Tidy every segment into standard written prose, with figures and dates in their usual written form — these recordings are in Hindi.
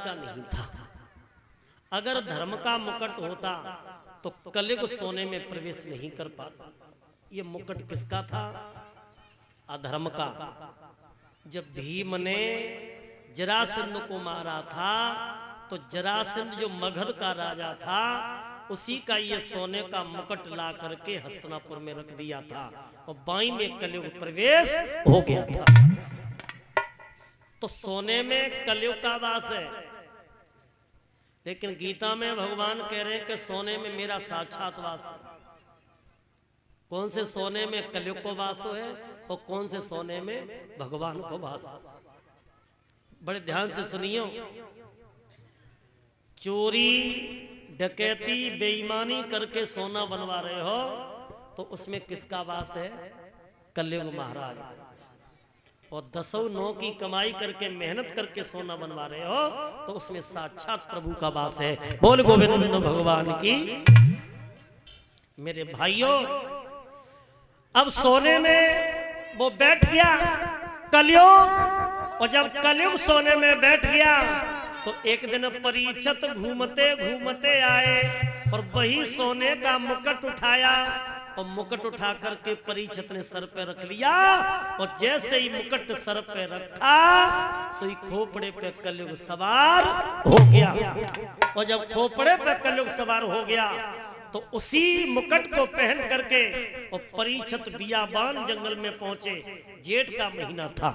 का नहीं था। अगर धर्म का मुकुट होता तो कलयुग सोने में प्रवेश नहीं कर पाता। ये मुकुट किसका था? अधर्म का। जब भीम ने जरासंध को मारा था तो जरासंध जो मगध का राजा था उसी का ये सोने का मुकुट ला करके हस्तिनापुर में रख दिया था और बाई में कलयुग प्रवेश हो गया था। तो सोने में कलयुग का वास है, लेकिन गीता में भगवान कह रहे हैं कि सोने में मेरा साक्षात वास है। कौन से सोने में कलयुग को वास है और कौन से सोने में भगवान को वास है? बड़े ध्यान से सुनियो। चोरी डकैती बेईमानी करके सोना बनवा रहे हो तो उसमें किसका वास है? कलयुग महाराज। और दसों नौ की कमाई करके मेहनत करके सोना बनवा रहे हो तो उसमें साक्षात प्रभु का वास है। बोल गोविंद भगवान की। मेरे भाइयों, अब सोने में वो बैठ गया कलयुग, और जब कलयुग सोने में बैठ गया तो एक दिन परीक्षित घूमते घूमते आए और वही सोने का मुकुट उठाया और मुकुट उठा करके परीक्षित ने सर पे रख लिया। और जैसे ही मुकुट सर पे रखा सोई खोपड़े पे कलयुग सवार हो गया। और जब खोपड़े पे कलयुग सवार हो गया तो उसी मुकुट को पहन करके और परीक्षित बियाबान जंगल में पहुंचे। जेठ का महीना था,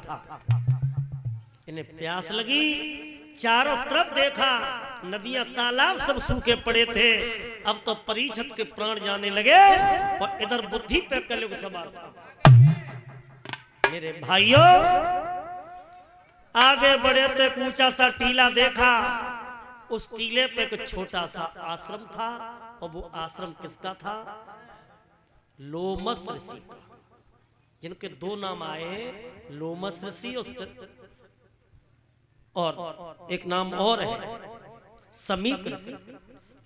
इन्हें प्यास लगी, चारों तरफ देखा, नदियां तालाब सब सूखे पड़े थे। अब तो परीक्षित के प्राण जाने लगे और इधर बुद्धि पे कलयुग सवार था। मेरे भाइयों, आगे बढ़े तो एक ऊंचा सा टीला देखा। उस टीले पे एक छोटा सा आश्रम था और वो आश्रम किसका था? लोमस ऋषि का, जिनके दो नाम आए, लोमस ऋषि और एक नाम और है समीक ऋषि।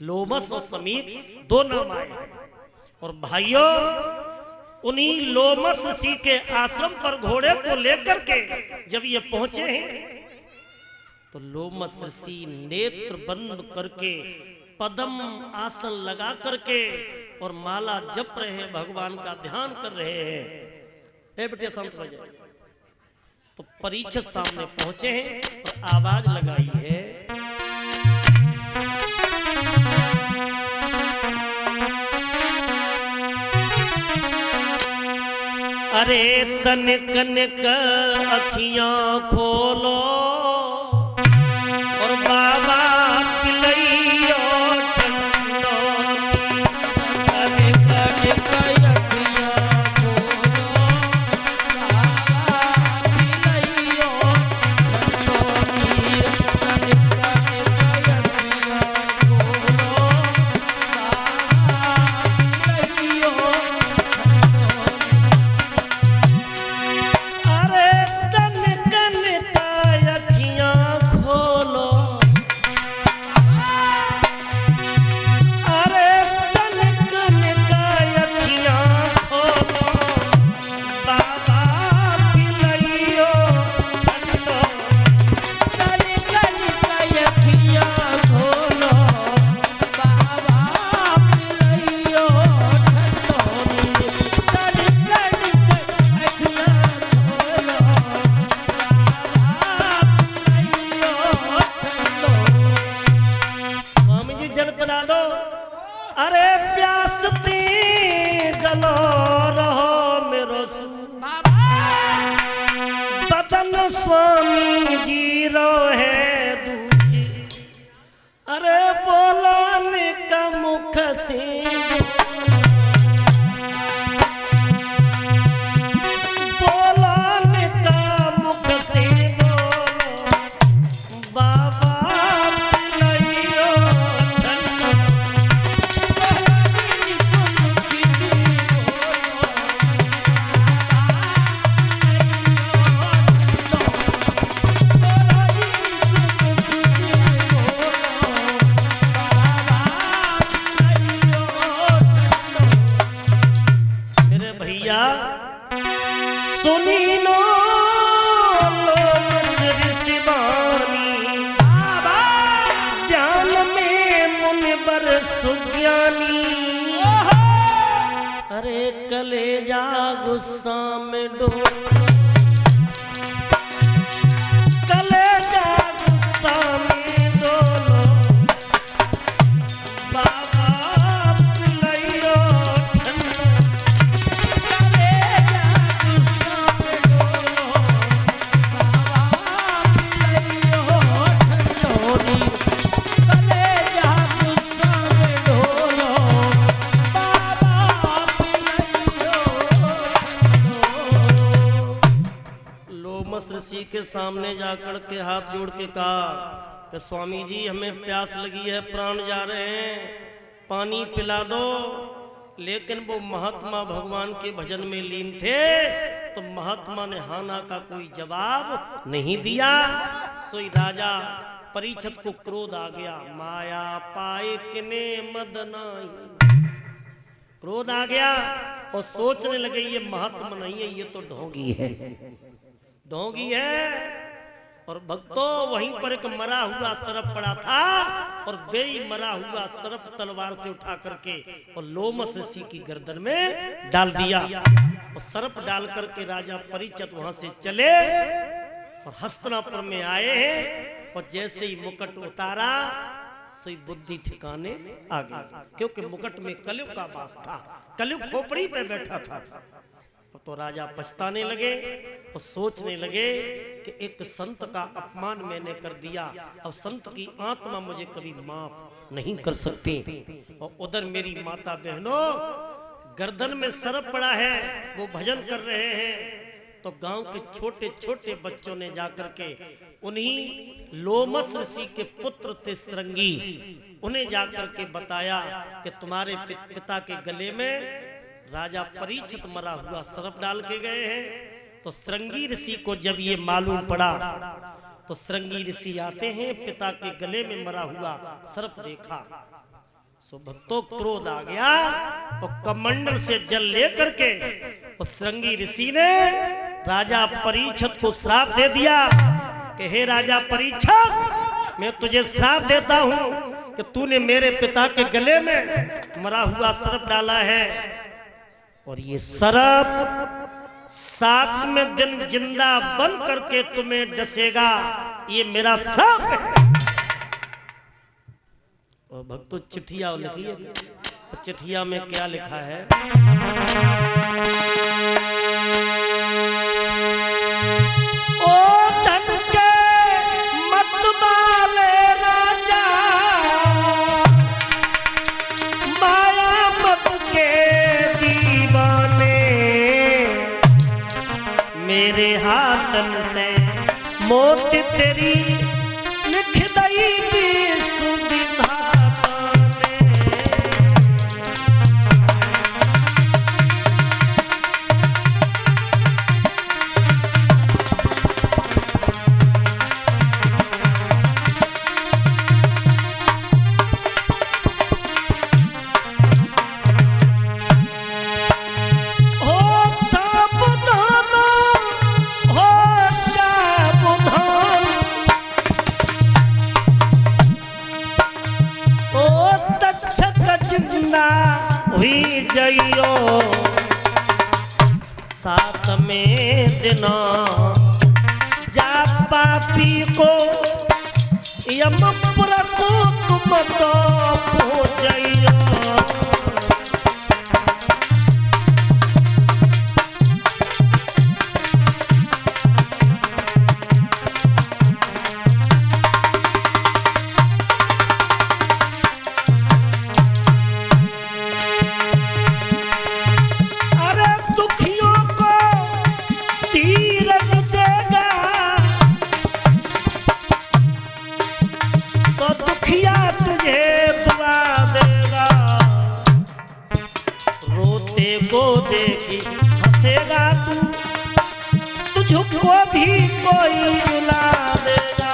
लोमस और समीक दो नाम आए। और भाइयों, उन्हीं लोमस ऋषि के आश्रम पर घोड़े को लेकर के जब ये पहुंचे हैं तो लोमस ऋषि नेत्र बंद करके पद्म आसन लगा करके और माला जप रहे हैं, भगवान का ध्यान कर रहे हैं। ए बेटे शांत हो जाए। तो परीक्षित सामने पहुंचे हैं और आवाज लगाई है, अरे तनिक तनिक अखियां खोलो और बाबा पिलैयो ठंडो। तनिक तनिक अखियां खोलो, बाबा पिलैयो ठंडो। तनिक तनिक अखियां खोलो, बाबा पिलैयो ठंडो। अरे तनिक तनिक गुस्सा में डोलो, कलेजा गुस्सा में डोलो, बाबा पिलाइयो ठंडो, कलेजा गुस्सा में डोलो, बाबा पिलाइयो ठंडो, कलेजा गुस्सा में डोलो, बाबा लोमस ऋषि के सामने जाकर के हाथ जोड़ के कहा कि स्वामी जी हमें प्यास लगी है, प्राण जा रहे हैं, पानी पिला दो। लेकिन वो महात्मा भगवान के भजन में लीन थे, तो महात्मा ने हाना का कोई जवाब नहीं दिया। सोई राजा परीक्षित को क्रोध आ गया, माया पाए किने मदनाई, क्रोध आ गया और सोचने लगे ये महात्मा नहीं है, ये तो ढोंगी है, ढोंगी है। और भक्तों वहीं पर एक मरा हुआ सर्प पड़ा था और बेई मरा हुआ सर्प तलवार से उठा करके और लोमस ऋषि की गर्दन में डाल दिया। और सर्प डाल करके राजा परीक्षित वहां से चले और हस्तिनापुर में आए हैं। और जैसे ही मुकुट उतारा सही बुद्धि ठिकाने आ गई, क्योंकि मुकुट में कलयुग का वास था, कलयुग खोपड़ी पे बैठा था। तो राजा पछताने लगे और सोचने लगे कि एक संत का अपमान मैंने कर दिया, अब संत की आत्मा मुझे कभी माफ नहीं कर सकती। और उधर मेरी माता बहनों गर्दन में सर्प पड़ा है, वो भजन कर रहे हैं। तो गांव के छोटे छोटे बच्चों ने जाकर के उन्हीं लोमस ऋषि के पुत्र थे श्रृंगी, उन्हें जाकर के बताया कि तुम्हारे पिता के गले में राजा परीक्षित मरा हुआ सर्प डाल के गए हैं। तो श्रृंगी ऋषि को जब ये मालूम पड़ा तो श्रृंगी ऋषि आते हैं, पिता के गले में मरा हुआ सर्प देखा, सो भक्तों क्रोध आ गया और कमंडल से जल लेकर के उस श्रृंगी ऋषि ने राजा परीक्षित को श्राप दे दिया कि हे राजा परीक्षित, मैं तुझे श्राप देता हूं कि तूने मेरे पिता के गले में मरा हुआ सर्प डाला है और ये सर्प 7वें दिन जिंदा बन करके तुम्हें डसेगा, ये मेरा श्राप है। और भक्तों चिट्ठिया लिखी है, चिट्ठिया में क्या लिखा है? ओ धन के मत वाले राजा, माया मत के दीवाने, मेरे हाथन से मौत तेरी लिख दई भी सुविधा पाने। हुई जइयो 7वें दिना, जा पापी को यमपुर को तुम तो पहुंचइयो। को देखी हंसेगा तू, तुझको भी कोई रुला देगा।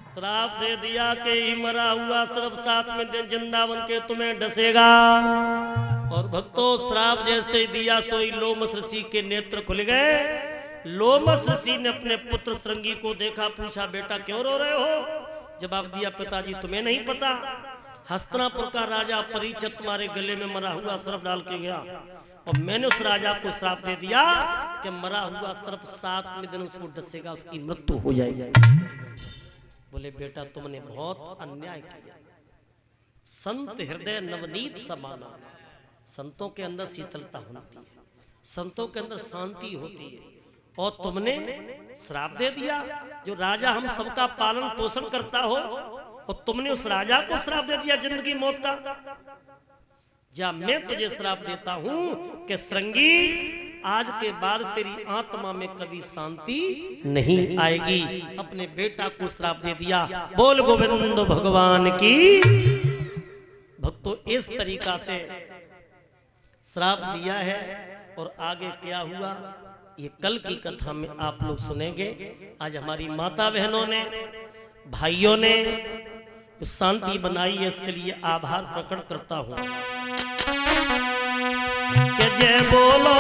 श्राप दे दिया कि ही मरा हुआ सर्प 7वें दिन जिंदा बन के तुम्हें डसेगा। और भक्तों श्राप जैसे दिया सोई लोमस ऋषि के नेत्र खुल गए। लोमस ऋषि ने अपने पुत्र श्रृंगी को देखा, पूछा बेटा क्यों रो रहे हो? जवाब दिया पिताजी तुम्हें नहीं पता, हस्तिनापुर का राजा परीक्षित तुम्हारे गले में मरा हुआ सर्प डाल के गया और मैंने उस राजा को श्राप दे दिया कि मरा हुआ सर्प 7वें दिन उसको डसेगा, उसकी मृत्यु हो जाएगी। बोले बेटा तुमने बहुत अन्याय किया। संत हृदय नवनीत समाना, संतों के अंदर शीतलता होती है, संतों के अंदर शांति होती है, और तुमने श्राप दे दिया। जो राजा हम सबका पालन पोषण करता हो और तुमने उस राजा को श्राप दे दिया जिंदगी मौत का। जा मैं तुझे श्राप देता हूं कि श्रृंगी आज के बाद तेरी आत्मा में कभी शांति नहीं आएगी। अपने बेटा को श्राप दे दिया। बोल गोविंद भगवान की। भक्तों इस तरीका से श्राप दिया है और आगे क्या हुआ ये कल की कथा में आप लोग सुनेंगे। आज हमारी माता बहनों ने भाइयों ने शांति बनाई है, इसके लिए आभार प्रकट करता हूं। कि जय बोलो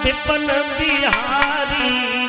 विपिन बिहारी।